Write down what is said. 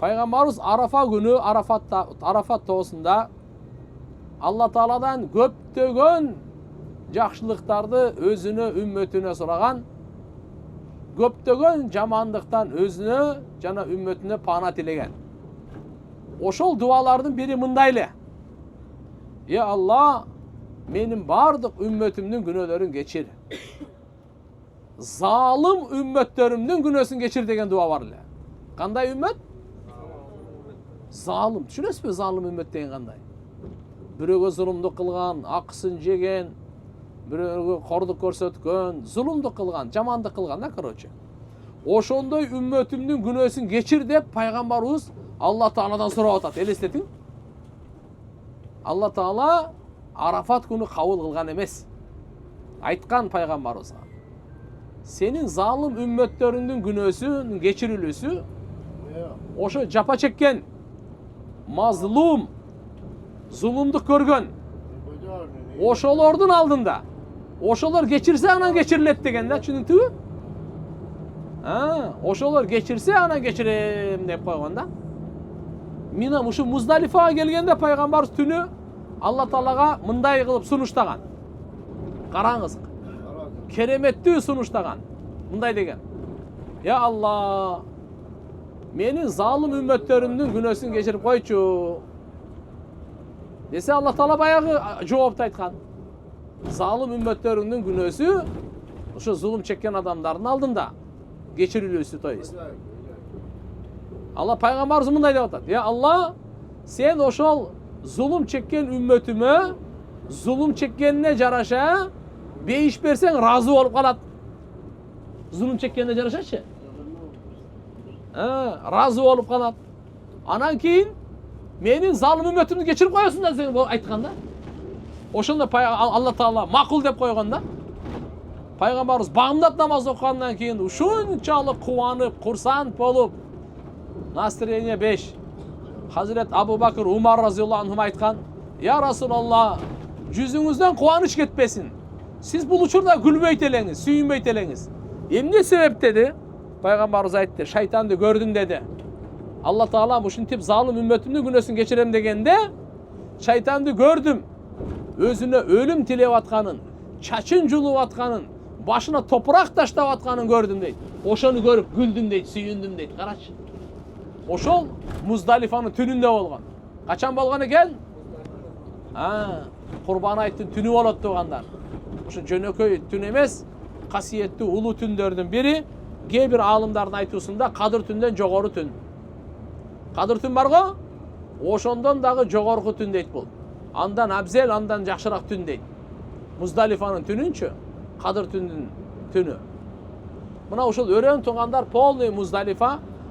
Пайгамбарыбыз Арафа күнү Арафат тоосунда Алла Тааладан көптөгөн жакшылыктарды өзүнө үммөтүнө сураган, көптөгөн жамандыктан өзүнө жана үммөтүнө пана тилеген. Ошол дуалардын бири мындай эле: Я Алла, менин бардык үммөтүмдүн күнөөлөрүн кечир. Залым үммөттөрүмдүн күнөөсүн кечир деген дуа бар эле. Кандай үммөт? Залым. Түшүнөсүзбү залым үммөт деген кандай? Бирөөгө зулумдук кылган, акысын жеген, бирөөгө кордук көрсөткөн, зулумдук кылган, жамандык кылган да, короче. Ошондой үммөтүмдүн күнөөсүн кечир деп пайгамбарыбыз Алла Тааладан сурап атат. Элестетиң. Алла Таала Арафат күнү кабыл кылган эмес. Айткан пайгамбарыбызга: Сенин залым үммөттөрүңдүн күнөөсүн кечирилүүсү ошо жапа чеккен, мазлум, зулумдук көргөн ошолордун алдында, ошолор кечирсе анан кечирилет деген да, түшүнүктүбү? Ошолор кечирсе анан кечирем деп койгон да. Мына ушу Муздалифага келгенде пайгамбарыбыз түнү Алла Таалага мындай кылып сунуштаган. Караңыз, кереметтүү сунуштаган. Мындай деген: Я Алла, менин залым үммөттөрүмдүн күнөөсүн кечирип койчу. Десе Алла Таала баягы жоопту айткан. Залым үммөттөрүңдүн күнөөсү ошо зулум чеккен адамдардын алдында кечирилүүсү, то есть. Алла пайгамбарыбыз мындай деп атат: Я Алла, сен ошол зулум чеккен үммөтүмө зулум чеккенине жараша бейиш берсең разы болуп калат. Зулум чеккенине жарашачы? Разы болуп калат. Анан кийин менин залым үммөтүмдү кечирип коесуң да сен айткан да. Ошондо Алла Таала макул деп койгон да. Пайгамбарыбыз бамдат намаз окугандан кийин ушунчалык кубанып, курсант болуп, настроение 5. Hazret Abu Bakr Umar разияллаху анху айткан: Я Расулалла, жүзүңүздөн кубаныч кетпесин. Сиз бул учурда күлбөйт элеңиз, сүйүнбөйт элеңиз. Эмне себеп деди? Пайгамбарыбыз айтты: Шайтанды көрдүм деди. Алла Таала ушинтип залым үммөтүмдүн күнөөсүн кечирем дегенде, шайтанды көрдүм. Өзүнө өлүм тилеп атканын, чачын жулуп атканын, башына топурак таштап атканын көрдүм дейт. Ошону көрүп күлдүм дейт, сүйүндүм дейт. Карачы. Ошол Муздалифанын түнүндө болгон. Качан болгон экен? Курбан айттын түнү болот тугандар. Ошо жөнөкөй түн эмес, касиеттүү улуу түндөрдүн бири. Кээ бир аалымдардын айтуусунда Кадыр түндөн жогору түн. Кадыр түн барго? Ошондон дагы жогорку түн дейт бул. Андан абзел, андан жакшыраак түн дейт. Муздалифанын түнүнчү, Кадыр түндүн түнү. Мына ошол өрөөн тугандар полный Муздалифа